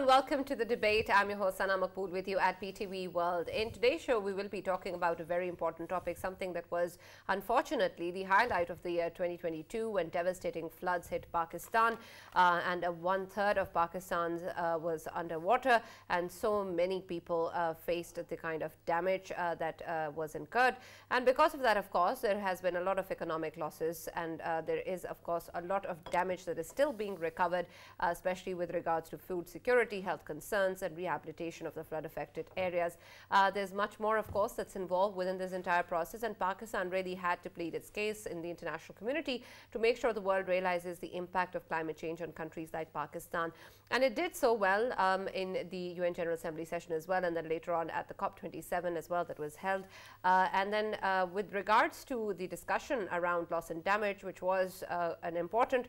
welcome to the debate. I'm your host Sana Makpool with you at PTV World. In today's show, we will be talking about a very important topic, something that was unfortunately the highlight of the year 2022 when devastating floods hit Pakistan and 1/3 of Pakistan was underwater, and so many people faced the kind of damage that was incurred. And because of that, of course, there has been a lot of economic losses, and there is, of course, a lot of damage that is still being recovered, especially with regards to food security, health concerns, and rehabilitation of the flood-affected areas. There's much more, of course, that's involved within this entire process, and Pakistan really had to plead its case in the international community to make sure the world realizes the impact of climate change on countries like Pakistan. And it did so well in the UN General Assembly session as well, and then later on at the COP27 as well that was held. And then with regards to the discussion around loss and damage, which was an important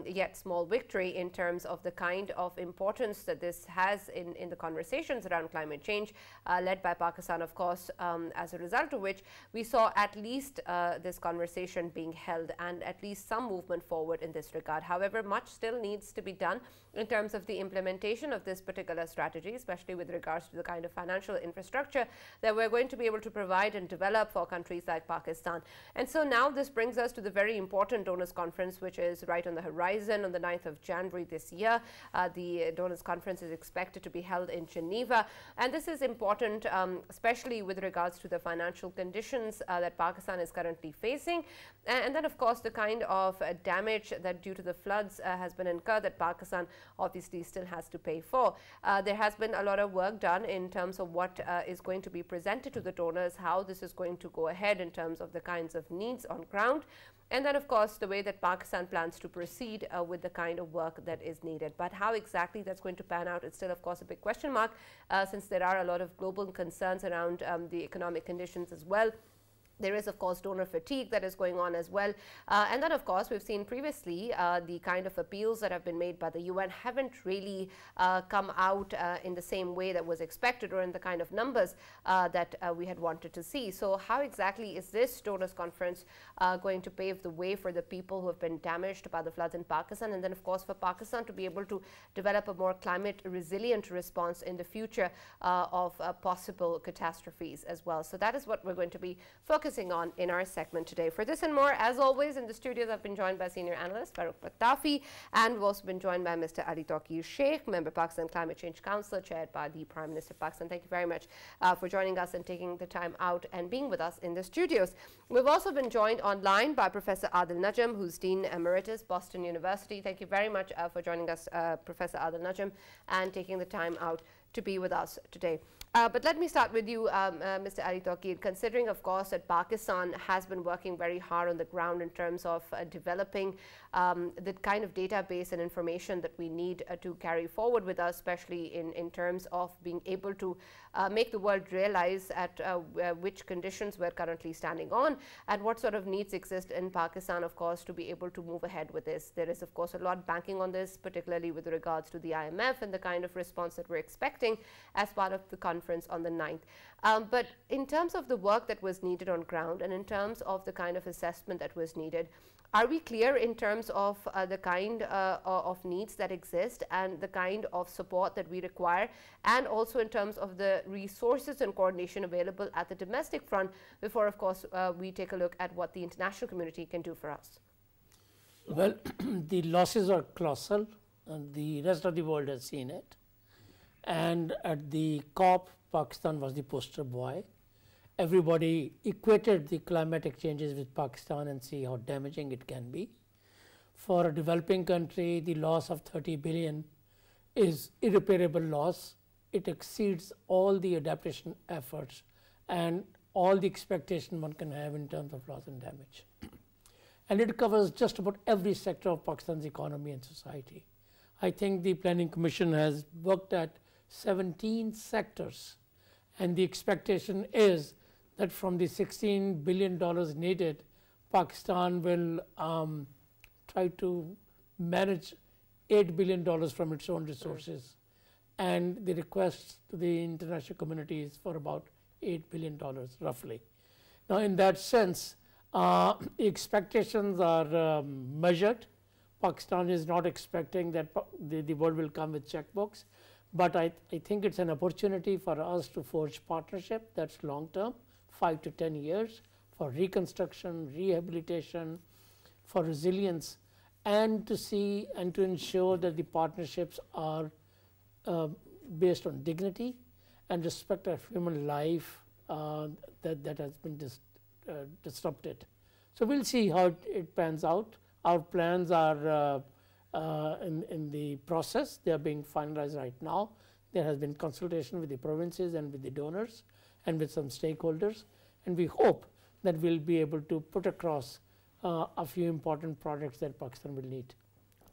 yet small victory in terms of the kind of importance that this has in the conversations around climate change, led by Pakistan, of course, as a result of which we saw at least this conversation being held and at least some movement forward in this regard. However, much still needs to be done in terms of the implementation of this particular strategy, especially with regards to the kind of financial infrastructure that we're going to be able to provide and develop for countries like Pakistan. And so now this brings us to the very important Donors Conference, which is right on the horizon on the 9th of January this year. The Donors Conference is expected to be held in Geneva, and this is important, especially with regards to the financial conditions that Pakistan is currently facing, and then of course the kind of damage that due to the floods has been incurred that Pakistan obviously still has to pay for. There has been a lot of work done in terms of what is going to be presented to the donors, how this is going to go ahead in terms of the kinds of needs on ground, and then, of course, the way that Pakistan plans to proceed with the kind of work that is needed. But how exactly that's going to pan out is still, of course, a big question mark, since there are a lot of global concerns around the economic conditions as well. There is, of course, donor fatigue that is going on as well. And then, of course, we've seen previously the kind of appeals that have been made by the UN haven't really come out in the same way that was expected or in the kind of numbers that we had wanted to see. So how exactly is this Donors Conference going to pave the way for the people who have been damaged by the floods in Pakistan? And then, of course, for Pakistan to be able to develop a more climate resilient response in the future of possible catastrophes as well. So that is what we're going to be focusing on in our segment today. For this and more, as always, in the studios, I've been joined by senior analyst Farouk Pattafi, and we've also been joined by Mr. Ali Tauqeer, Sheikh, member Pakistan Climate Change Council, chaired by the Prime Minister of Pakistan. Thank you very much for joining us and taking the time out and being with us in the studios. We've also been joined online by Professor Adil Najam, who's Dean Emeritus, Boston University. Thank you very much for joining us, Professor Adil Najam, and taking the time out to be with us today. But let me start with you, Mr. Ali Tauqeer, considering, of course, that Pakistan has been working very hard on the ground in terms of developing the kind of database and information that we need to carry forward with us, especially in terms of being able to make the world realize at which conditions we're currently standing on and what sort of needs exist in Pakistan, of course, to be able to move ahead with this. There is, of course, a lot banking on this, particularly with regards to the IMF and the kind of response that we're expecting as part of the conference on the 9th. But in terms of the work that was needed on ground and in terms of the kind of assessment that was needed, are we clear in terms of the kind of needs that exist and the kind of support that we require, and also in terms of the resources and coordination available at the domestic front before, of course, we take a look at what the international community can do for us? Well, the losses are colossal, and the rest of the world has seen it. And at the COP, Pakistan was the poster boy. Everybody equated the climatic changes with Pakistan and see how damaging it can be. For a developing country, the loss of 30 billion is irreparable loss. It exceeds all the adaptation efforts and all the expectation one can have in terms of loss and damage. And it covers just about every sector of Pakistan's economy and society. I think the Planning Commission has worked at 17 sectors, and the expectation is that from the $16 billion needed, Pakistan will try to manage $8 billion from its own resources, and the request to the international community is for about $8 billion roughly. Now, in that sense, expectations are measured. Pakistan is not expecting that the world will come with checkbooks, but I think it's an opportunity for us to forge partnership that's long term, 5 to 10 years, for reconstruction, rehabilitation, for resilience, and to see and to ensure that the partnerships are based on dignity and respect of human life that has been disrupted. So we'll see how it pans out. Our plans are in the process. They are being finalized right now. There has been consultation with the provinces and with the donors and with some stakeholders, and we hope that we'll be able to put across a few important projects that Pakistan will need.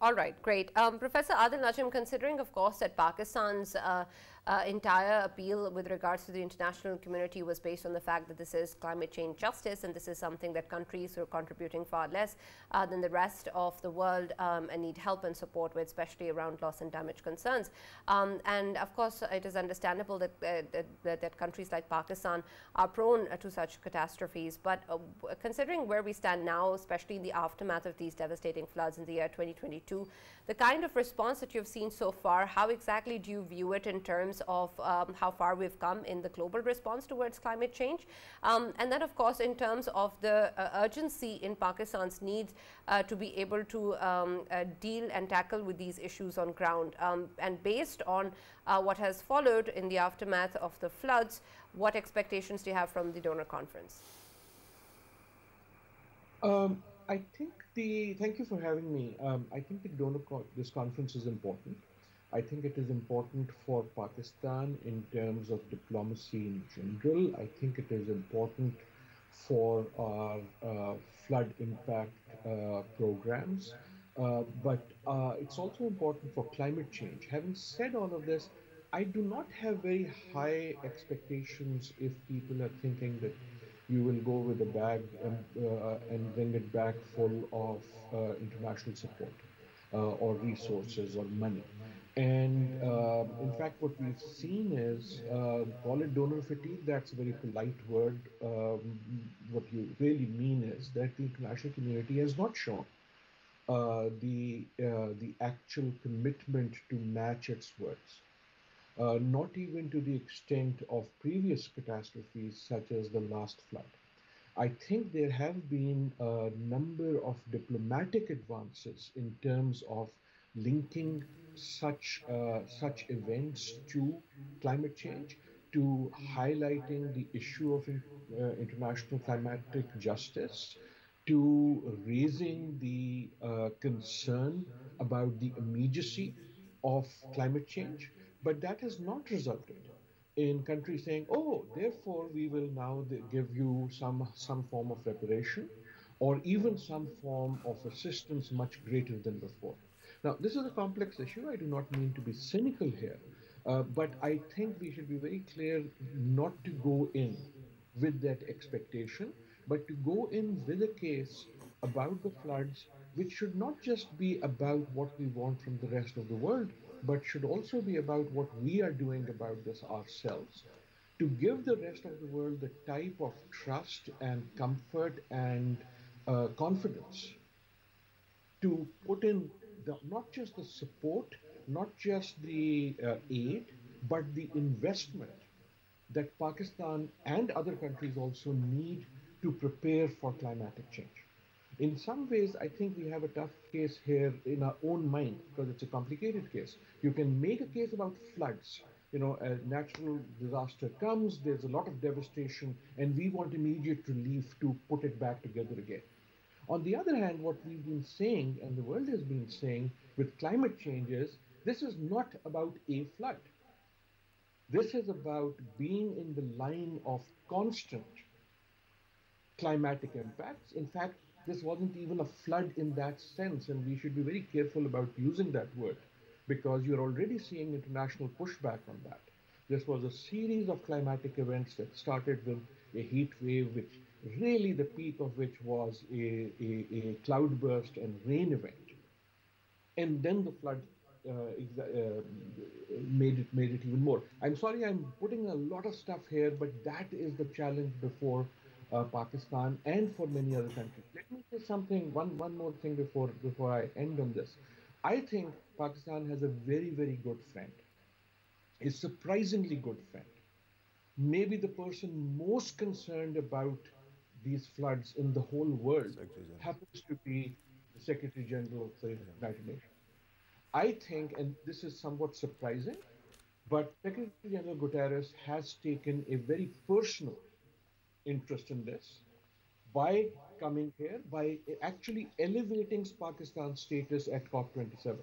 All right, great. Professor Adil Najam, considering, of course, that Pakistan's entire appeal with regards to the international community was based on the fact that this is climate change justice, and this is something that countries who are contributing far less than the rest of the world and need help and support with, especially around loss and damage concerns. And of course, it is understandable that countries like Pakistan are prone to such catastrophes. But considering where we stand now, especially in the aftermath of these devastating floods in the year 2022, the kind of response that you've seen so far, how exactly do you view it in terms of how far we've come in the global response towards climate change? And then, of course, in terms of the urgency in Pakistan's needs to be able to deal and tackle with these issues on ground. And based on what has followed in the aftermath of the floods, what expectations do you have from the donor conference? I think thank you for having me. I think this conference is important. I think it is important for Pakistan in terms of diplomacy in general. I think it is important for our flood impact programs, but it's also important for climate change. Having said all of this, I do not have very high expectations if people are thinking that you will go with a bag and bring it back full of international support or resources or money. And in fact, what we've seen is, call it donor fatigue, that's a very polite word. What you really mean is that the international community has not shown the actual commitment to match its words. Not even to the extent of previous catastrophes such as the last flood. I think there have been a number of diplomatic advances in terms of linking such events to climate change, to highlighting the issue of international climatic justice, to raising the concern about the immediacy of climate change. But that has not resulted in countries saying, oh, therefore we will now give you some form of reparation or even some form of assistance much greater than before. Now, this is a complex issue. I do not mean to be cynical here, but I think we should be very clear not to go in with that expectation, but to go in with a case about the floods, which should not just be about what we want from the rest of the world, but should also be about what we are doing about this ourselves, to give the rest of the world the type of trust and comfort and confidence to put in not just the support, not just the aid, but the investment that Pakistan and other countries also need to prepare for climatic change. In some ways, I think we have a tough case here in our own mind because it's a complicated case. You can make a case about floods. You know, a natural disaster comes, there's a lot of devastation, and we want immediate relief to put it back together again. On the other hand, what we've been saying, and the world has been saying with climate change is, this is not about a flood. This is about being in the line of constant climatic impacts. In fact, this wasn't even a flood in that sense, and we should be very careful about using that word because you're already seeing international pushback on that. This was a series of climatic events that started with a heat wave, which really the peak of which was a cloudburst and rain event. And then the flood made it even more. I'm sorry I'm putting a lot of stuff here, but that is the challenge before Pakistan and for many other countries. Let me say something, one more thing before I end on this. I think Pakistan has a very good friend, a surprisingly good friend. Maybe the person most concerned about these floods in the whole world Secretary General. happens to be the Secretary General of the United Nations. I think, and this is somewhat surprising, but Secretary General Guterres has taken a very personal interest in this by coming here, by actually elevating Pakistan's status at COP27.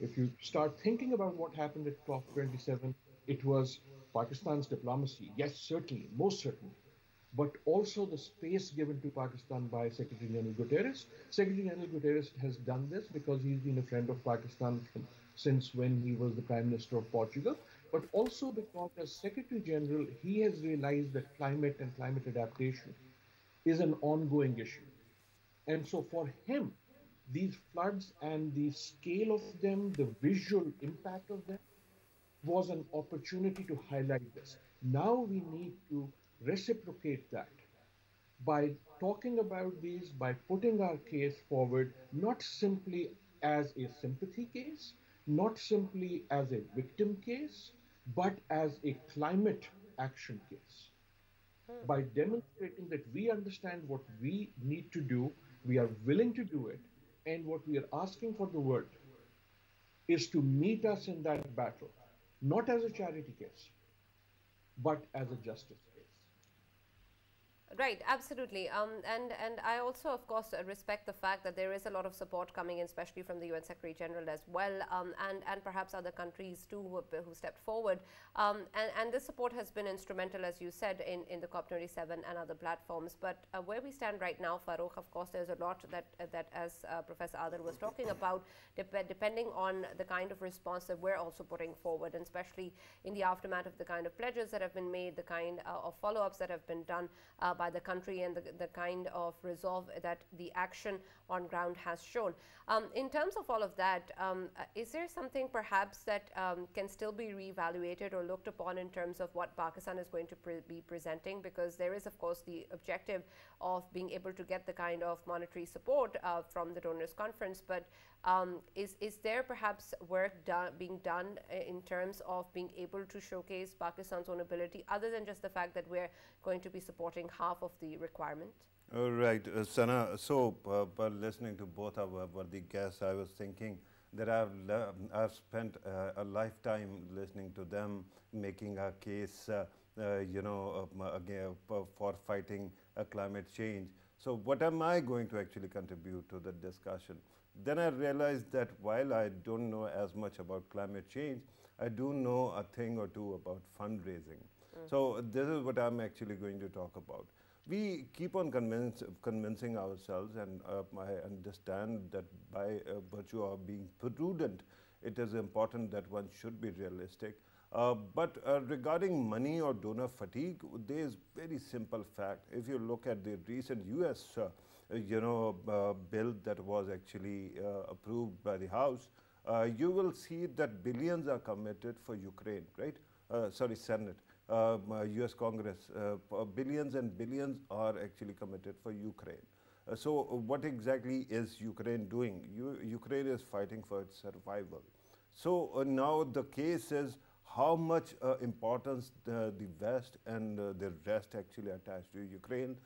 If you start thinking about what happened at COP27, it was Pakistan's diplomacy. Yes, certainly, most certainly. But also the space given to Pakistan by Secretary General Guterres. Secretary General Guterres has done this because he's been a friend of Pakistan since when he was the Prime Minister of Portugal, but also because as Secretary General, he has realized that climate and climate adaptation is an ongoing issue. And so for him, these floods and the scale of them, the visual impact of them, was an opportunity to highlight this. Now we need to reciprocate that by talking about these, by putting our case forward, not simply as a sympathy case, not simply as a victim case, but as a climate action case. By demonstrating that we understand what we need to do, we are willing to do it, and what we are asking for the world is to meet us in that battle, not as a charity case, but as a justice case. Right, absolutely. And I also, of course, respect the fact that there is a lot of support coming in, especially from the UN Secretary General as well, and perhaps other countries too who stepped forward. And this support has been instrumental, as you said, in the COP27 and other platforms. But where we stand right now, Farokh, of course, there's a lot that as Professor Adil was talking about, depending on the kind of response that we're also putting forward, and especially in the aftermath of the kind of pledges that have been made, the kind of follow-ups that have been done by the country, and the kind of resolve that the action on ground has shown. In terms of all of that, is there something perhaps that can still be reevaluated or looked upon in terms of what Pakistan is going to be presenting? Because there is, of course, the objective of being able to get the kind of monetary support from the donors conference, but is there perhaps work being done in terms of being able to showcase Pakistan's own ability, other than just the fact that we're going to be supporting half of the requirement? Right, Sana. So, by listening to both our worthy guests, I was thinking that I've spent a lifetime listening to them making a case, again, for fighting climate change. So, what am I going to actually contribute to the discussion? Then I realized that while I don't know as much about climate change, I do know a thing or two about fundraising. So this is what I'm actually going to talk about. We keep on convincing ourselves, and I understand that by virtue of being prudent, it is important that one should be realistic. But regarding money or donor fatigue, there is very simple fact. If you look at the recent US bill that was actually approved by the House, you will see that billions are committed for Ukraine, right? Sorry, Senate. US Congress, billions and billions are actually committed for Ukraine. So what exactly is Ukraine doing? Ukraine is fighting for its survival. So now the case is how much importance the West and the rest actually attach to Ukraine.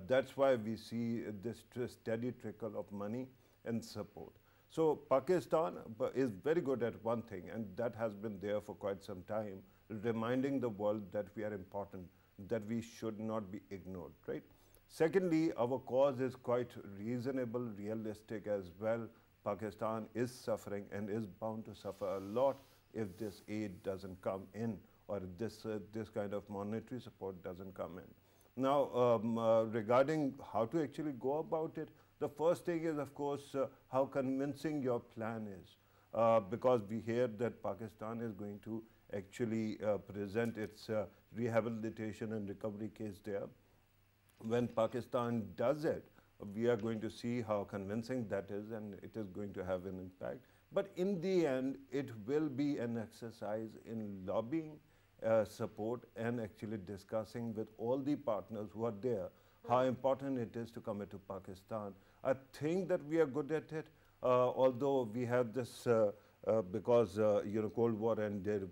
That's why we see this steady trickle of money and support. So Pakistan is very good at one thing, and that has been there for quite some time, reminding the world that we are important, that we should not be ignored, right? Secondly, our cause is quite reasonable, realistic as well. Pakistan is suffering and is bound to suffer a lot if this aid doesn't come in, or this kind of monetary support doesn't come in. Now, regarding how to actually go about it, the first thing is, of course, how convincing your plan is, because we hear that Pakistan is going to actually present its rehabilitation and recovery case there. When Pakistan does it, we are going to see how convincing that is, and it is going to have an impact. But in the end, it will be an exercise in lobbying support and actually discussing with all the partners who are there how important it is to commit to Pakistan. I think that we are good at it, although we have this, because Cold War ended,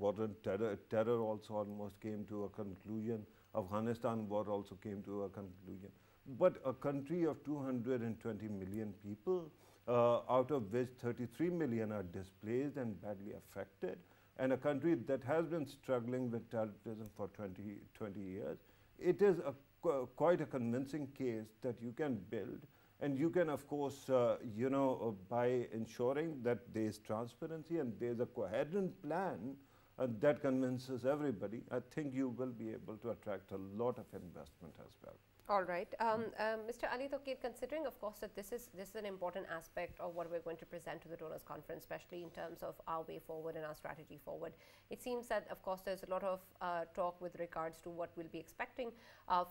terror also almost came to a conclusion. Afghanistan war also came to a conclusion. But a country of 220 million people, out of which 33 million are displaced and badly affected, and a country that has been struggling with terrorism for 20 years, it is quite a convincing case that you can build. And you can, of course, by ensuring that there is transparency and there is a coherent plan that convinces everybody, I think you will be able to attract a lot of investment as well. All right. Mr. Ali Tauqeer, considering, of course, that this is an important aspect of what we're going to present to the donors conference, especially in terms of our way forward and our strategy forward, it seems that, of course, there's a lot of talk with regards to what we'll be expecting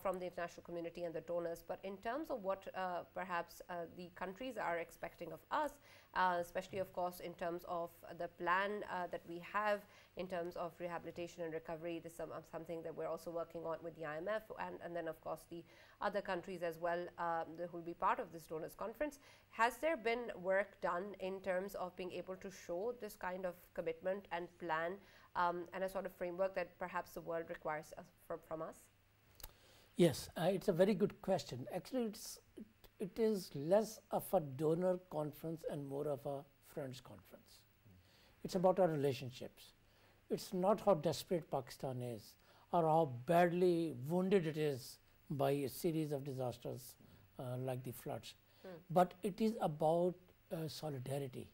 from the international community and the donors. But in terms of what perhaps the countries are expecting of us, especially, of course, in terms of the plan that we have in terms of rehabilitation and recovery, this is something that we're also working on with the IMF, and then, of course, the other countries as well who will be part of this donors conference. Has there been work done in terms of being able to show this kind of commitment and plan and a sort of framework that perhaps the world requires from us? Yes, it's a very good question. Actually, it is less of a donor conference and more of a friends conference. It's about our relationships. It's not how desperate Pakistan is or how badly wounded it is by a series of disasters like the floods. But it is about solidarity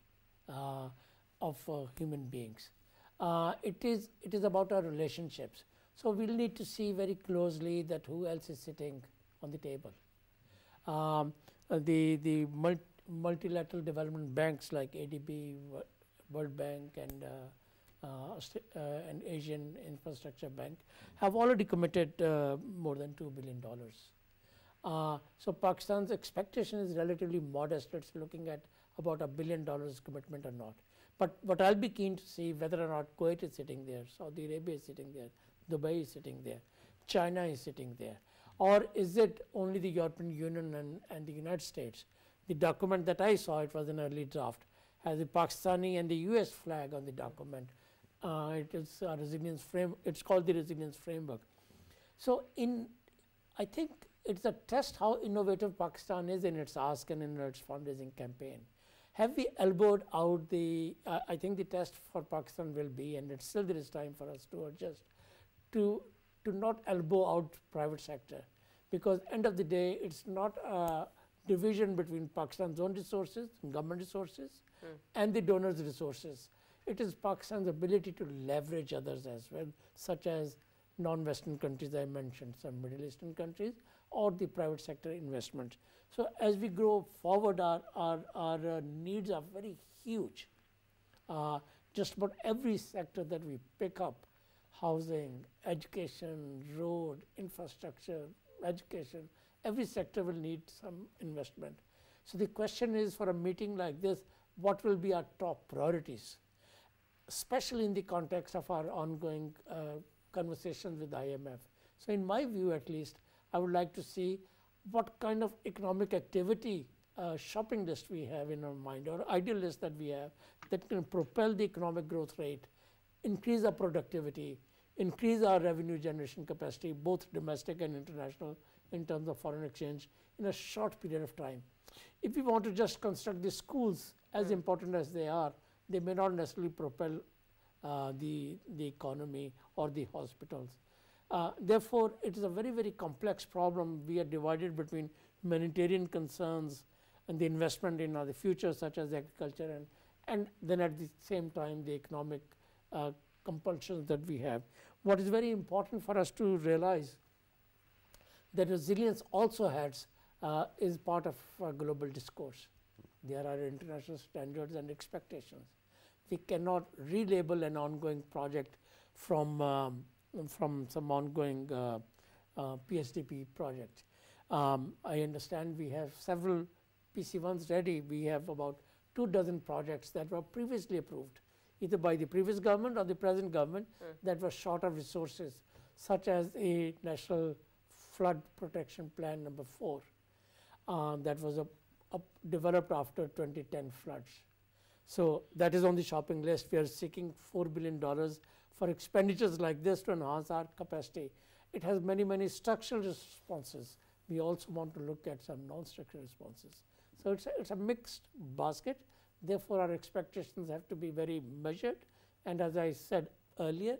of human beings. It is about our relationships. So we'll need to see very closely that who else is sitting on the table. The multilateral development banks like ADB, World Bank, and Asian Infrastructure Bank have already committed more than $2 billion. So Pakistan's expectation is relatively modest. It's looking at about $1 billion commitment or not. But what I'll be keen to see whether or not Kuwait is sitting there, Saudi Arabia is sitting there, Dubai is sitting there, China is sitting there, or is it only the European Union and the United States? The document that I saw, it was an early draft, has the Pakistani and the US flag on the document. It is a resilience frame. It's called the resilience framework. So I think it's a test how innovative Pakistan is in its ask and in its fundraising campaign. Have we elbowed out I think the test for Pakistan will be, and it's still there is time for us to adjust, to not elbow out private sector, because end of the day, it's not a division between Pakistan's own resources, government resources, and the donors' resources. It is Pakistan's ability to leverage others as well, such as non-Western countries I mentioned, some Middle Eastern countries, or the private sector investment. So as we grow forward, our needs are very huge. Just about every sector that we pick up, housing, education, road, infrastructure, education, every sector will need some investment. So the question is, for a meeting like this, what will be our top priorities, especially in the context of our ongoing conversations with IMF. So in my view, at least, I would like to see what kind of economic activity shopping list we have in our mind, or ideal list that we have that can propel the economic growth rate, increase our productivity, increase our revenue generation capacity, both domestic and international, in terms of foreign exchange in a short period of time. If we want to just construct the schools, as important as they are, they may not necessarily propel the economy or the hospitals. Therefore, it is a very, very complex problem. We are divided between humanitarian concerns and the investment in the future, such as agriculture, and then at the same time, the economic compulsions that we have. What is very important for us to realize that resilience also is part of our global discourse. There are international standards and expectations. We cannot relabel an ongoing project from some ongoing PSDP project. I understand we have several PC1s ready. We have about 24 projects that were previously approved, either by the previous government or the present government, that were short of resources, such as a national flood protection plan number 4 that was developed after 2010 floods. So that is on the shopping list. We are seeking $4 billion for expenditures like this to enhance our capacity. It has many, many structural responses. We also want to look at some non-structural responses. So it's a mixed basket. Therefore, our expectations have to be very measured. And as I said earlier,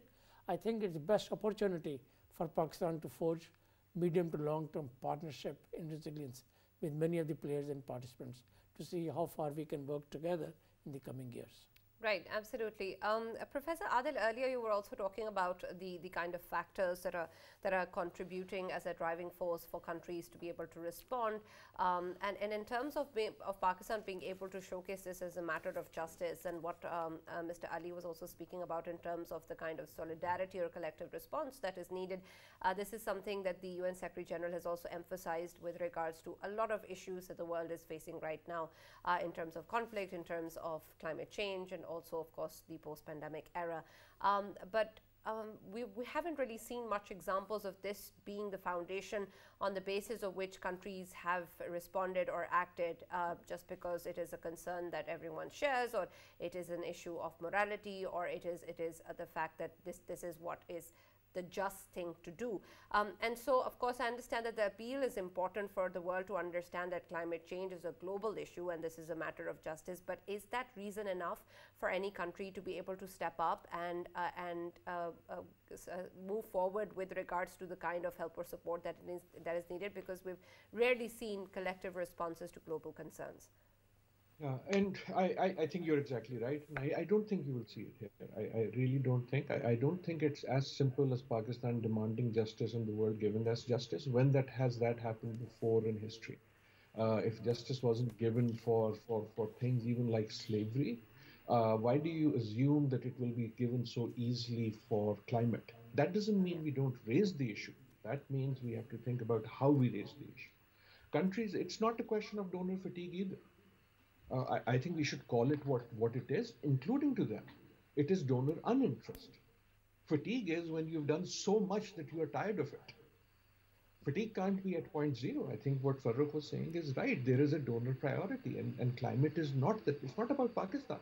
I think it's the best opportunity for Pakistan to forge medium to long-term partnership in resilience with many of the players and participants to see how far we can work together in the coming years. Right, absolutely. Professor Adil, earlier you were also talking about the kind of factors that are contributing as a driving force for countries to be able to respond. And in terms of Pakistan being able to showcase this as a matter of justice, and what Mr. Ali was also speaking about in terms of the kind of solidarity or collective response that is needed, this is something that the UN Secretary General has also emphasized with regards to a lot of issues that the world is facing right now in terms of conflict, in terms of climate change, and also, of course, the post-pandemic era. But we haven't really seen much examples of this being the foundation on the basis of which countries have responded or acted just because it is a concern that everyone shares, or it is an issue of morality, or it is the fact that this is what is the just thing to do. And so, of course, I understand that the appeal is important for the world to understand that climate change is a global issue and this is a matter of justice. But is that reason enough for any country to be able to step up and move forward with regards to the kind of help or support that is needed? Because we've rarely seen collective responses to global concerns. Yeah, and I think you're exactly right. I don't think you will see it here. I really don't think. I don't think it's as simple as Pakistan demanding justice and the world giving us justice when that happened before in history. If justice wasn't given for things even like slavery, why do you assume that it will be given so easily for climate? That doesn't mean we don't raise the issue. That means we have to think about how we raise the issue. Countries, it's not a question of donor fatigue either. I think we should call it what it is, including to them. It is donor uninterest. Fatigue is when you've done so much that you are tired of it. Fatigue can't be at point zero. I think what Farrukh was saying is right. There is a donor priority, and climate is not that. It's not about Pakistan.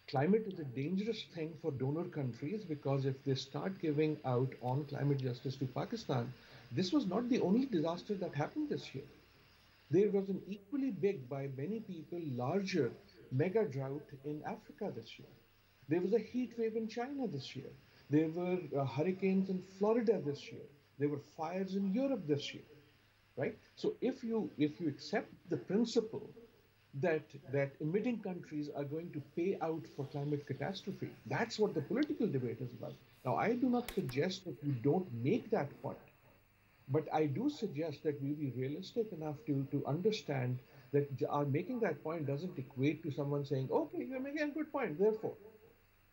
Climate is a dangerous thing for donor countries, because if they start giving out on climate justice to Pakistan, this was not the only disaster that happened this year. There was an equally big, by many people, larger mega drought in Africa this year. There was a heat wave in China this year. There were hurricanes in Florida this year. There were fires in Europe this year, right? So if you accept the principle that emitting countries are going to pay out for climate catastrophe, that's what the political debate is about. Now, I do not suggest that you don't make that point. But I do suggest that we be realistic enough to understand that making that point doesn't equate to someone saying, okay, you're making a good point, therefore,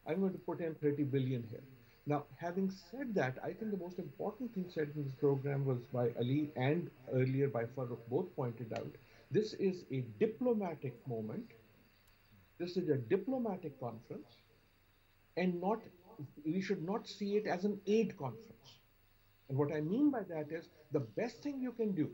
I'm going to put in 30 billion here. Now, having said that, I think the most important thing said in this program was by Ali and earlier by Farrukh, both pointed out, this is a diplomatic moment. This is a diplomatic conference, and we should not see it as an aid conference. And what I mean by that is the best thing you can do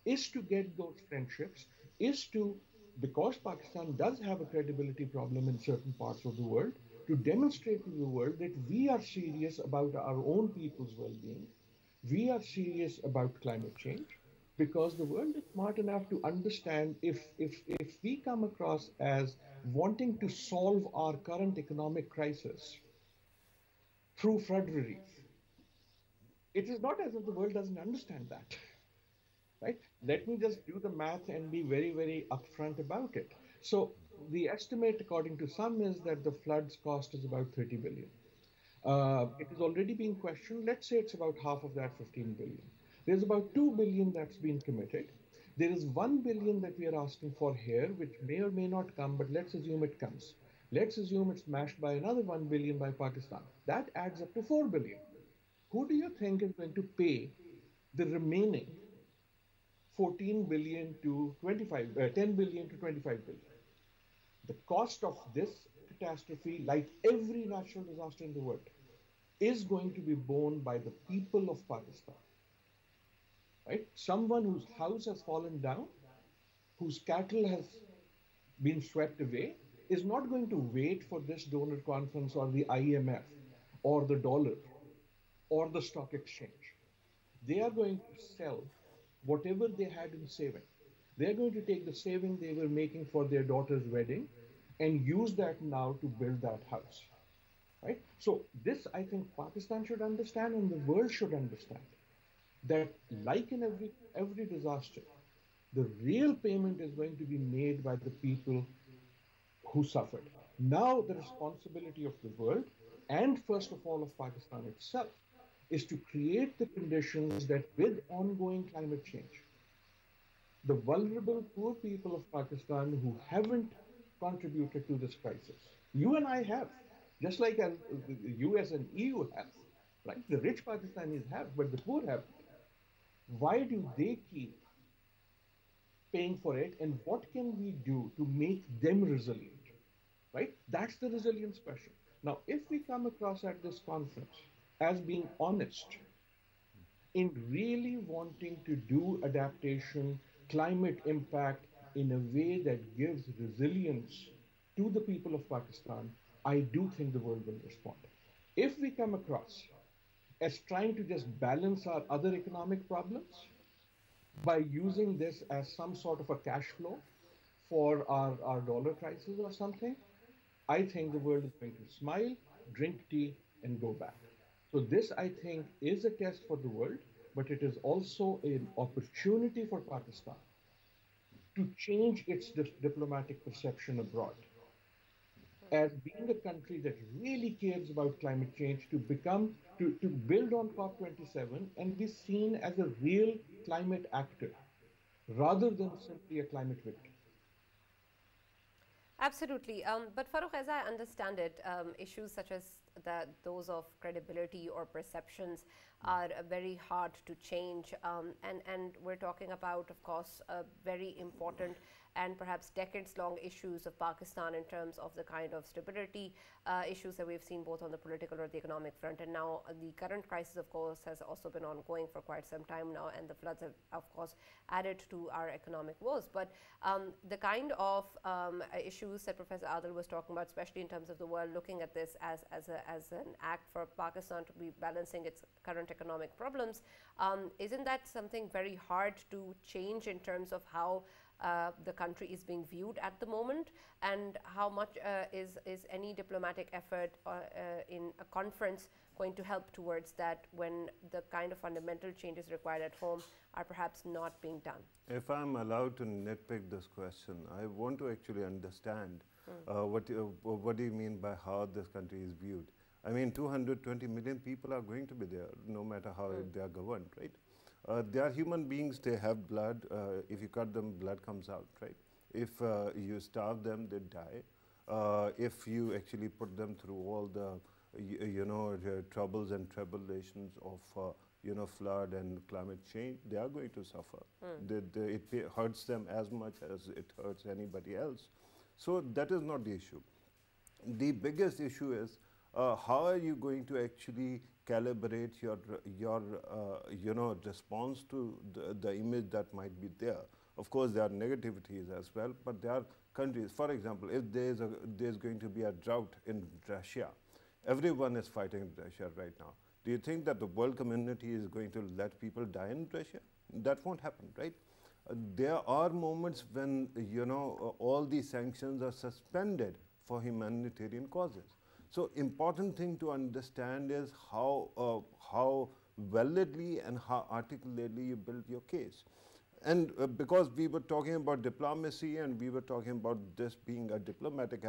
is to get those friendships, because Pakistan does have a credibility problem in certain parts of the world, to demonstrate to the world that we are serious about our own people's well-being. We are serious about climate change, because the world is smart enough to understand if we come across as wanting to solve our current economic crisis through flood relief, it is not as if the world doesn't understand that, right? Let me just do the math and be very, very upfront about it. So the estimate, according to some, is that the floods cost is about 30 billion. It is already being questioned. Let's say it's about half of that, 15 billion. There's about 2 billion that's been committed. There is 1 billion that we are asking for here, which may or may not come, but let's assume it comes. Let's assume it's matched by another 1 billion by Pakistan. That adds up to 4 billion. Who do you think is going to pay the remaining 14 billion to 10 billion to 25 billion? The cost of this catastrophe, like every natural disaster in the world, is going to be borne by the people of Pakistan. right? Someone whose house has fallen down, whose cattle has been swept away, is not going to wait for this donor conference or the IMF or the dollar or the stock exchange. They are going to sell whatever they had in saving. They're going to take the saving they were making for their daughter's wedding and use that now to build that house. Right? So this, I think, Pakistan should understand and the world should understand that, like in every disaster, the real payment is going to be made by the people who suffered. Now, the responsibility of the world, and first of all of Pakistan itself, is to create the conditions that with ongoing climate change, the vulnerable poor people of Pakistan who haven't contributed to this crisis, you and I have, just like as the US and EU have, right? The rich Pakistanis have, but the poor haven't. Why do they keep paying for it, and what can we do to make them resilient, right? That's the resilience question. Now, if we come across at this conference as being honest in really wanting to do adaptation, climate impact in a way that gives resilience to the people of Pakistan, I do think the world will respond. If we come across as trying to just balance our other economic problems by using this as some sort of a cash flow for our dollar crisis or something, I think the world is going to smile, drink tea, and go back. So this, I think, is a test for the world, but it is also an opportunity for Pakistan to change its diplomatic perception abroad as being a country that really cares about climate change, to build on COP27 and be seen as a real climate actor rather than simply a climate victim. Absolutely. But Farooq, as I understand it, issues such as those of credibility or perceptions are very hard to change. And we're talking about, of course, a very important and perhaps decades-long issues of Pakistan in terms of the kind of stability issues that we've seen both on the political or the economic front. And now the current crisis, of course, has also been ongoing for quite some time now, and the floods have, of course, added to our economic woes. But the kind of issues that Professor Adil was talking about, especially in terms of the world looking at this as an act for Pakistan to be balancing its current economic problems, isn't that something very hard to change in terms of how the country is being viewed at the moment, and how much is any diplomatic effort in a conference going to help towards that when the kind of fundamental changes required at home are perhaps not being done? If I'm allowed to nitpick this question, I want to actually understand what do you mean by how this country is viewed? I mean, 220 million people are going to be there, no matter how they are governed, right? They are human beings, they have blood. If you cut them, blood comes out, right? If you starve them, they die. If you actually put them through all the, troubles and tribulations of, flood and climate change, they are going to suffer. It hurts them as much as it hurts anybody else. So that is not the issue. The biggest issue is how are you going to actually calibrate your response to the image that might be there. Of course, there are negativities as well, but there are countries. For example, if there's going to be a drought in Russia, everyone is fighting in Russia right now. Do you think that the world community is going to let people die in Russia? That won't happen, right? There are moments when all these sanctions are suspended for humanitarian causes. So important thing to understand is how validly and how articulately you build your case. And because we were talking about diplomacy and we were talking about this being a diplomatic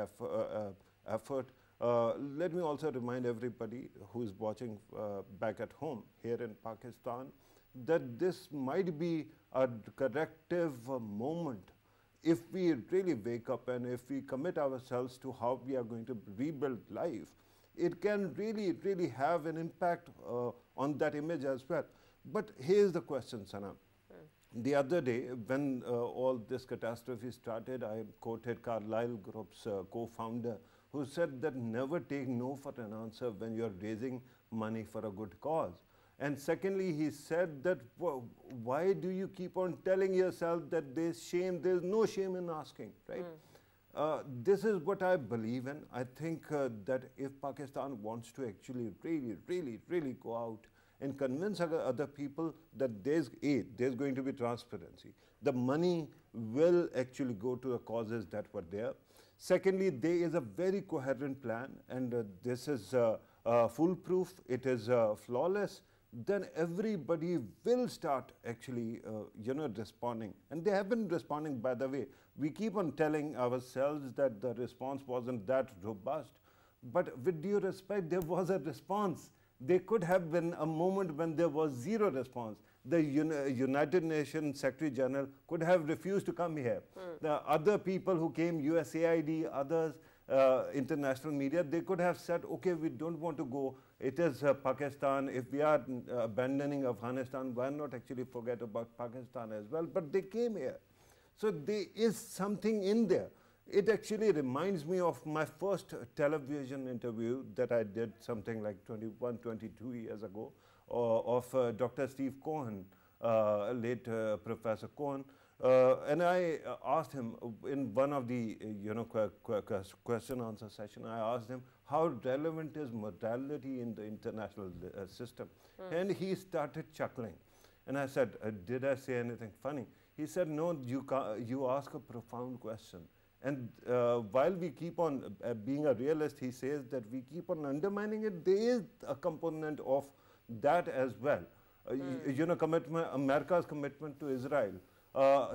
effort, let me also remind everybody who is watching back at home here in Pakistan that this might be a corrective moment. If we really wake up and if we commit ourselves to how we are going to rebuild life, it can really, really have an impact on that image as well. But here's the question, Sana. The other day, when all this catastrophe started, I quoted Carlyle Group's co-founder, who said that never take no for an answer when you're raising money for a good cause. And secondly, he said that why do you keep on telling yourself that there's shame? There's no shame in asking, right? This is what I believe in. I think that if Pakistan wants to actually really go out and convince other people that there's going to be transparency. The money will actually go to the causes that were there. Secondly, there is a very coherent plan, and this is foolproof, it is flawless. Then everybody will start actually, responding. And they have been responding, by the way. We keep on telling ourselves that the response wasn't that robust. But with due respect, there was a response. There could have been a moment when there was zero response. The United Nations Secretary General could have refused to come here. The other people who came, USAID, others, international media, they could have said, okay, we don't want to go. It is Pakistan. If we are abandoning Afghanistan, why not actually forget about Pakistan as well? But they came here. So there is something in there. It actually reminds me of my first television interview that I did something like 21, 22 years ago of Dr. Steve Cohen, late Professor Cohen. And I asked him in one of the question answer session, I asked him how relevant is mortality in the international system. And he started chuckling. And I said, did I say anything funny? He said, no, you ask a profound question. And while we keep on being a realist, he says that we keep on undermining it. There is a component of that as well. America's commitment to Israel,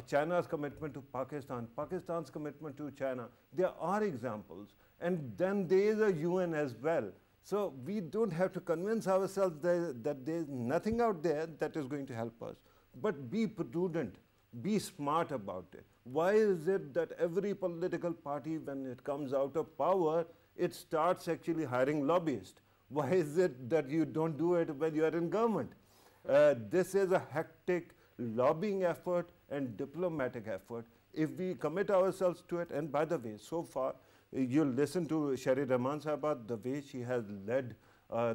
China's commitment to Pakistan, Pakistan's commitment to China. There are examples. And then there is a UN as well. So we don't have to convince ourselves that there is nothing out there that is going to help us. But be prudent. Be smart about it. Why is it that every political party, when it comes out of power, it starts actually hiring lobbyists? Why is it that you don't do it when you are in government? This is a hectic lobbying effort and diplomatic effort. If we commit ourselves to it, and by the way, so far, you listen to Shari Rahman Sahiba, the way she has led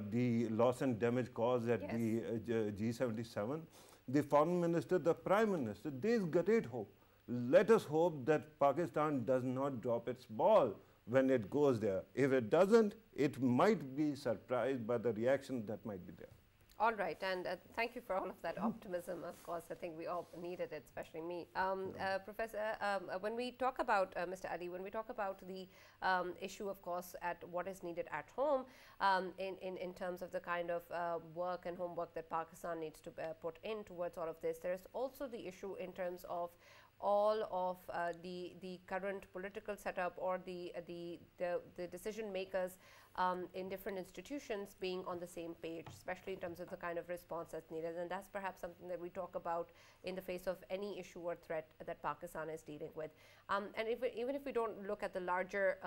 the loss and damage cause at the G77. The foreign minister, the prime minister, there is great hope. Let us hope that Pakistan does not drop its ball when it goes there. If it doesn't, it might be surprised by the reaction that might be there. All right, and thank you for all of that optimism. Of course, I think we all needed it, especially me. Professor, when we talk about, Mr. Ali, when we talk about the issue, of course, at what is needed at home, in terms of the kind of work and homework that Pakistan needs to put in towards all of this, there is also the issue in terms of all of the current political setup or the decision makers in different institutions being on the same page, especially in terms of the kind of response that's needed. And that's perhaps something that we talk about in the face of any issue or threat that Pakistan is dealing with. And even if we don't look at the larger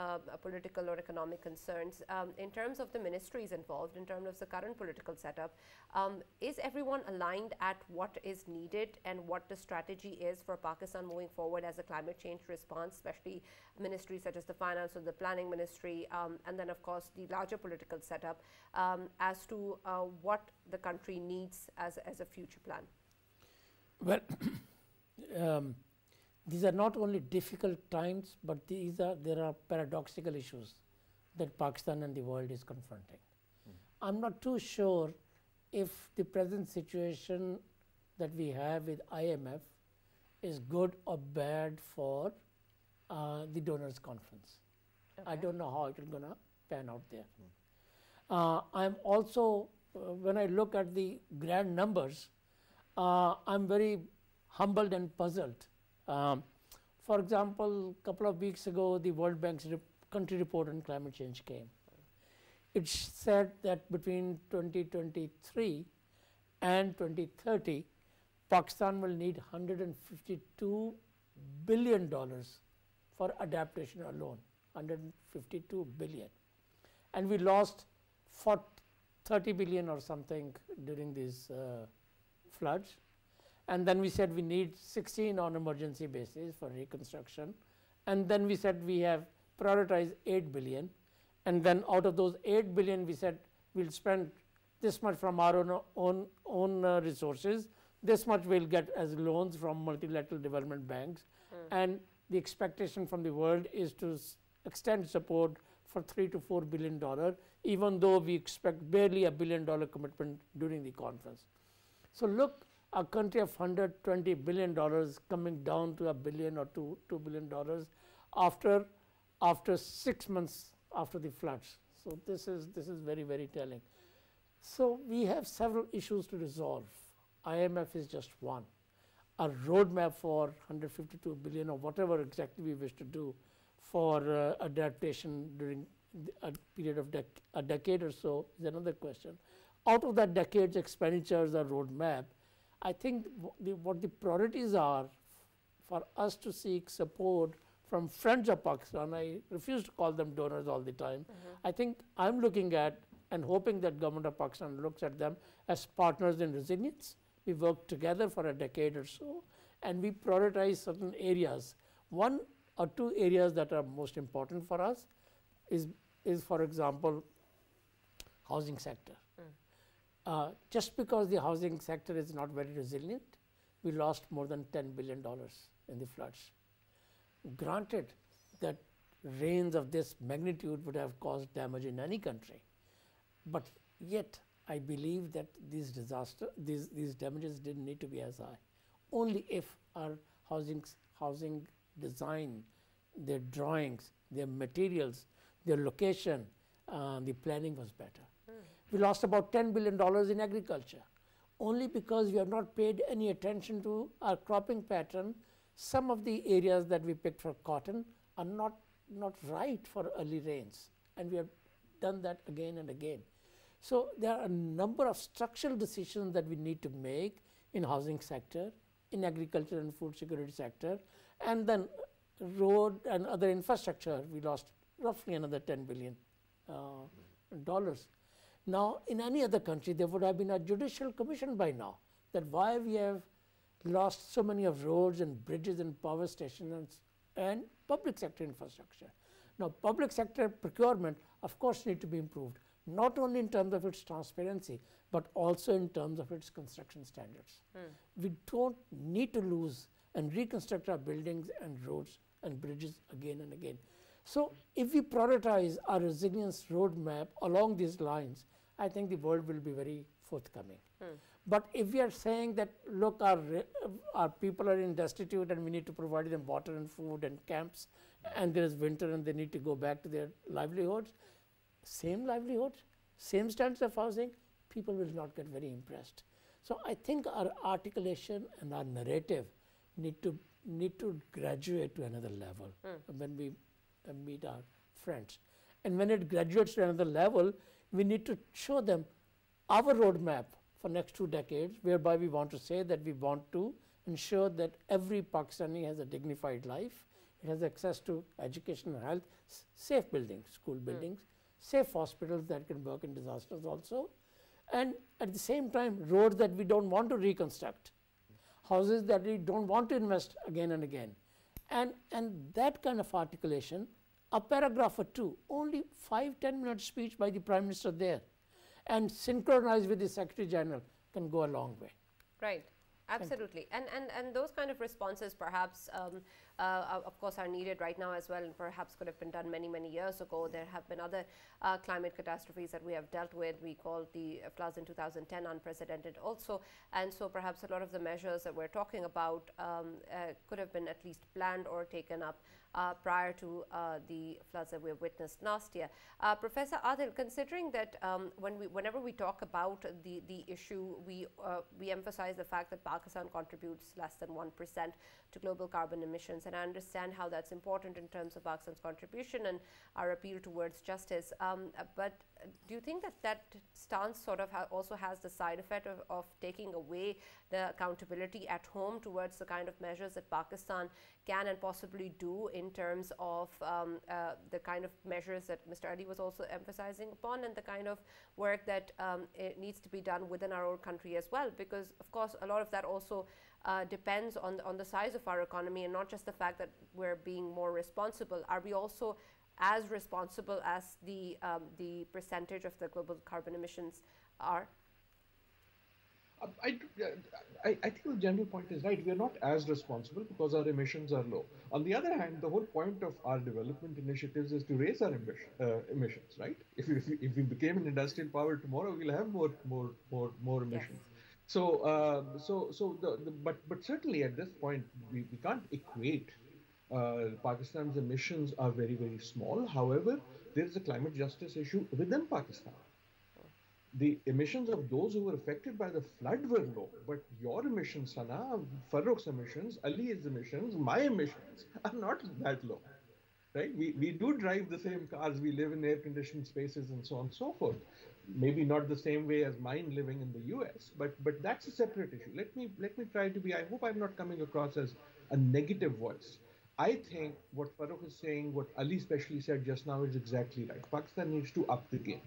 political or economic concerns, in terms of the ministries involved, in terms of the current political setup, is everyone aligned at what is needed and what the strategy is for Pakistan moving forward as a climate change response, especially ministries such as the finance or the planning ministry, and then of course the larger political setup, as to what the country needs as a future plan? Well, these are not only difficult times, but there are paradoxical issues that Pakistan and the world is confronting. I'm not too sure if the present situation that we have with IMF is good or bad for the donors conference. Okay. I don't know how it is going to pan out there. I'm also, when I look at the grand numbers, I'm very humbled and puzzled. For example, a couple of weeks ago, the World Bank's country report on climate change came. It said that between 2023 and 2030, Pakistan will need $152 billion for adaptation alone, 152 billion. And we lost 30 billion or something during these floods. And then we said we need 16 on emergency basis for reconstruction. And then we said we have prioritized 8 billion. And then out of those 8 billion, we said we'll spend this much from our own resources, this much we'll get as loans from multilateral development banks, and the expectation from the world is to extend support for $3 to $4 billion, even though we expect barely $1 billion commitment during the conference. So look, a country of $120 billion coming down to $1 billion or $2 billion after 6 months after the floods. So this is very, very telling. So we have several issues to resolve. IMF is just one. A roadmap for 152 billion or whatever exactly we wish to do for adaptation during a period of a decade or so is another question. Out of that decade's expenditures or roadmap, I think what the priorities are for us to seek support from friends of Pakistan. I refuse to call them donors all the time. I think I'm looking at and hoping that government of Pakistan looks at them as partners in resilience. We work together for a decade or so, and we prioritize certain areas. One or two areas that are most important for us is for example, housing sector. Just because the housing sector is not very resilient, we lost more than $10 billion in the floods. Granted that rains of this magnitude would have caused damage in any country, but yet I believe that these damages didn't need to be as high. Only if our housing design, their drawings, their materials, their location, the planning was better. We lost about $10 billion in agriculture, only because we have not paid any attention to our cropping pattern. Some of the areas that we picked for cotton are not right for early rains, and we have done that again and again. So there are a number of structural decisions that we need to make in housing sector, in agriculture and food security sector, and then road and other infrastructure. We lost roughly another $10 billion. Now, in any other country, there would have been a judicial commission by now that why we have lost so many of roads and bridges and power stations and public sector infrastructure. Now, public sector procurement, of course, need to be improved, not only in terms of its transparency, but also in terms of its construction standards. We don't need to lose and reconstruct our buildings and roads and bridges again and again. So if we prioritize our resilience roadmap along these lines, I think the world will be very forthcoming. But if we are saying that, look, our people are in destitute and we need to provide them water and food and camps, and there is winter and they need to go back to their livelihoods, same livelihoods, same standards of housing, people will not get very impressed. So I think our articulation and our narrative need to graduate to another level when we meet our friends. And when it graduates to another level, we need to show them our roadmap for next 2 decades, whereby we want to say that we want to ensure that every Pakistani has a dignified life, it has access to education and health, safe buildings, school buildings, safe hospitals that can work in disasters also, and at the same time roads that we don't want to reconstruct, houses that we don't want to invest again and again. And that kind of articulation, a paragraph or two, only 5-10 minute speech by the Prime Minister there, and synchronized with the Secretary General can go a long way. Right. Absolutely. And those kind of responses perhaps, of course, are needed right now as well, and perhaps could have been done many, many years ago. There have been other climate catastrophes that we have dealt with. We called the floods in 2010 unprecedented also. And so perhaps a lot of the measures that we're talking about could have been at least planned or taken up prior to the floods that we have witnessed last year. Professor Adil, considering that whenever we talk about the issue, we emphasize the fact that Pakistan contributes less than 1% to global carbon emissions, and I understand how that's important in terms of Pakistan's contribution and our appeal towards justice. But do you think that stance sort of also has the side effect of taking away the accountability at home towards the kind of measures that Pakistan can and possibly do in terms of the kind of measures that Mr. Ali was also emphasizing upon, and the kind of work that it needs to be done within our own country as well? Because of course a lot of that also depends on the size of our economy, and not just the fact that we're being more responsible. Are we also as responsible as the percentage of the global carbon emissions are? I, I think the general point is right. We are not as responsible because our emissions are low. On the other hand, the whole point of our development initiatives is to raise our emissions, right? If we became an industrial power tomorrow, we'll have more Yes. emissions. But certainly at this point, we can't equate. Pakistan's emissions are very small. However, there is a climate justice issue within Pakistan. The emissions of those who were affected by the flood were low, but your emissions, Sana, Farrukh's emissions, Ali's emissions, my emissions are not that low, right? We do drive the same cars, we live in air-conditioned spaces and so on and so forth. Maybe not the same way as mine living in the US, but that's a separate issue. Let me try to be, I hope I'm not coming across as a negative voice. I think what Farrukh is saying, what Ali especially said just now is exactly right. Pakistan needs to up the game.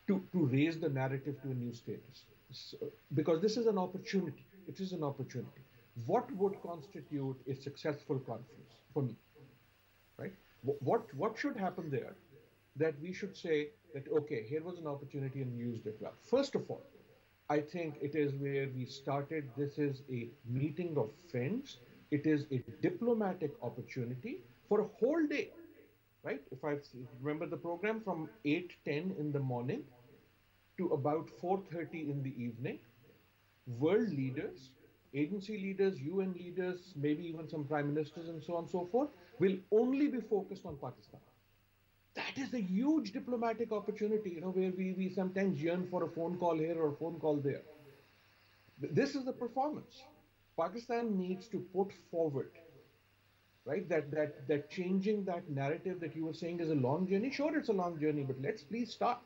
To raise the narrative to a new status. So, because this is an opportunity. It is an opportunity. What would constitute a successful conference for me? Right? What should happen there that we should say that, okay, here was an opportunity and we used it well? First of all, I think it is where we started. This is a meeting of friends. It is a diplomatic opportunity for a whole day. Right? If I remember the program from 8:10 in the morning to about 4:30 in the evening, world leaders, agency leaders, UN leaders, maybe even some prime ministers and so on and so forth, will only be focused on Pakistan. That is a huge diplomatic opportunity, where we sometimes yearn for a phone call here or a phone call there. This is the performance. Pakistan needs to put forward, right, that changing that narrative that you were saying is a long journey. Sure, it's a long journey, but let's please start.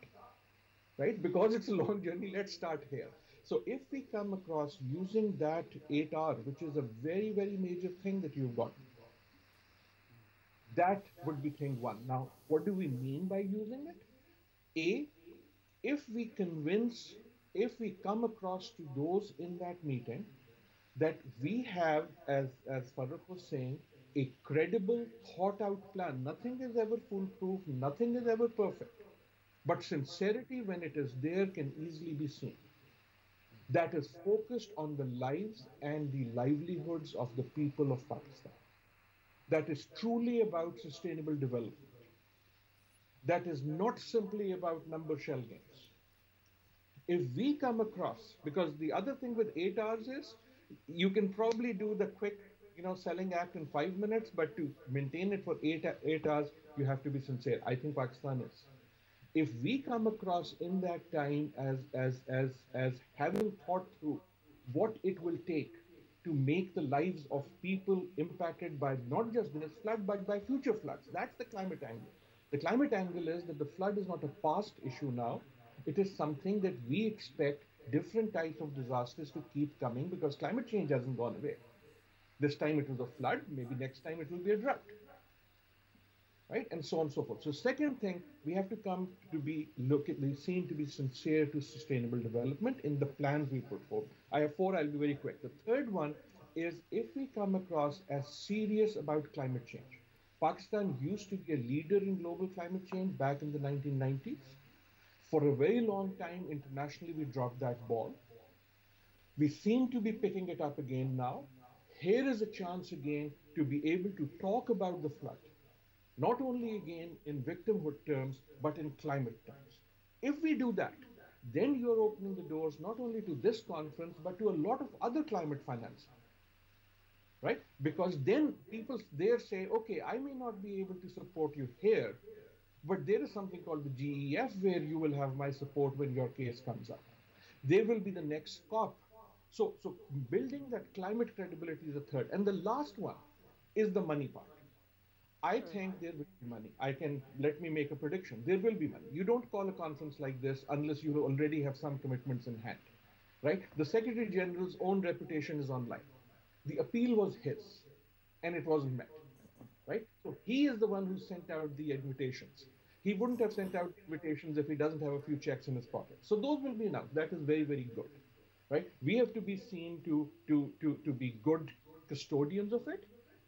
Right? Because it's a long journey, let's start here. So if we come across using that 8R, which is a very major thing that you've got, that would be thing one. Now, what do we mean by using it? A, if we come across to those in that meeting that we have, as Farrukh was saying, a credible, thought out plan. Nothing is ever foolproof, nothing is ever perfect. But sincerity, when it is there, can easily be seen. That is focused on the lives and the livelihoods of the people of Pakistan. That is truly about sustainable development. That is not simply about number shell games. If we come across, because the other thing with 8 hours is, you can probably do the quick, selling act in 5 minutes, but to maintain it for 8 hours, you have to be sincere. I think Pakistan is. If we come across in that time as having thought through what it will take to make the lives of people impacted by not just this flood, but by future floods, that's the climate angle. The climate angle is that the flood is not a past issue now. It is something that we expect different types of disasters to keep coming because climate change hasn't gone away. This time it was a flood, maybe next time it will be a drought. Right? And so on and so forth. So second thing, we have to come to be seen to be sincere to sustainable development in the plans we put forward. I have 4, I'll be very quick. The third one is if we come across as serious about climate change. Pakistan used to be a leader in global climate change back in the 1990s. For a very long time, internationally, we dropped that ball. We seem to be picking it up again now. Here is a chance again to be able to talk about the flood. Not only again in victimhood terms, but in climate terms. If we do that, then you're opening the doors not only to this conference, but to a lot of other climate financing. Right? Because then people there say, okay, I may not be able to support you here, but there is something called the GEF where you will have my support when your case comes up. They will be the next COP. So building that climate credibility is the third. And the last one is the money part. I think there will be money. Let me make a prediction. There will be money. You don't call a conference like this unless you already have some commitments in hand, right? The Secretary General's own reputation is on line. The appeal was his, and it wasn't met, right? So he is the one who sent out the invitations. He wouldn't have sent out invitations if he doesn't have a few checks in his pocket. So those will be enough. That is very good, right? We have to be seen to be good custodians of it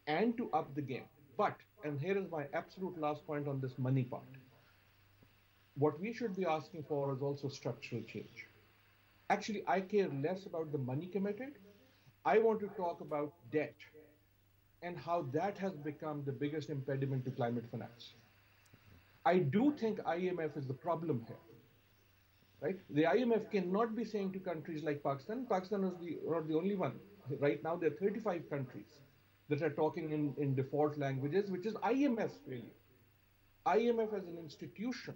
and to up the game. But, and here is my absolute last point on this money part. what we should be asking for is also structural change. Actually, I care less about the money committed. I want to talk about debt and how that has become the biggest impediment to climate finance. I do think IMF is the problem here, right? The IMF cannot be saying to countries like Pakistan is not the only one. Right now, there are 35 countries that are talking in default languages, which is IMF's failure. IMF as an institution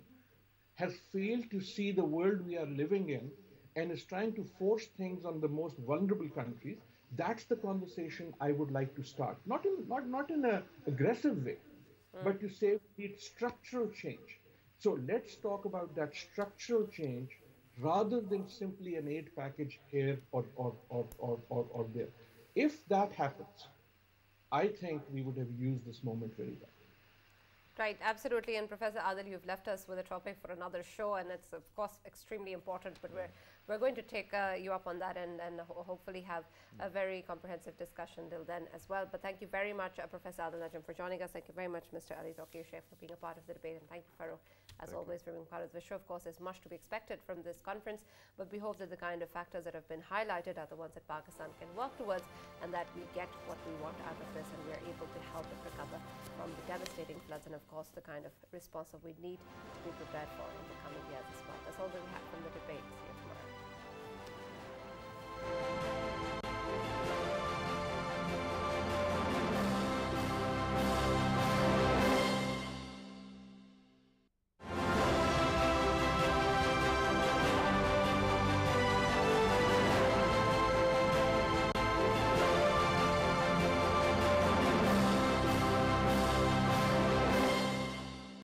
has failed to see the world we are living in and is trying to force things on the most vulnerable countries. That's the conversation I would like to start. Not in an aggressive way, but to say we need structural change. So let's talk about that structural change rather than simply an aid package here or there. If that happens, I think we would have used this moment very well. Right, absolutely. And Professor Adil, you've left us with a topic for another show, and it's of course extremely important, but we're going to take you up on that and hopefully have a very comprehensive discussion till then as well. But thank you very much, Professor Adil Najam, for joining us. Thank you very much, Mr. Ali Tauqeer, Sheikh, for being a part of the debate, and thank you, Farouk, as always, for being part of the show. Of course, there's much to be expected from this conference, but we hope that the kind of factors that have been highlighted are the ones that Pakistan can work towards, and that we get what we want out of this, and we're able to help it recover from the devastating floods, and of course the kind of response that we need to be prepared for in the coming years as well. That's all that we have from the debate. See you tomorrow.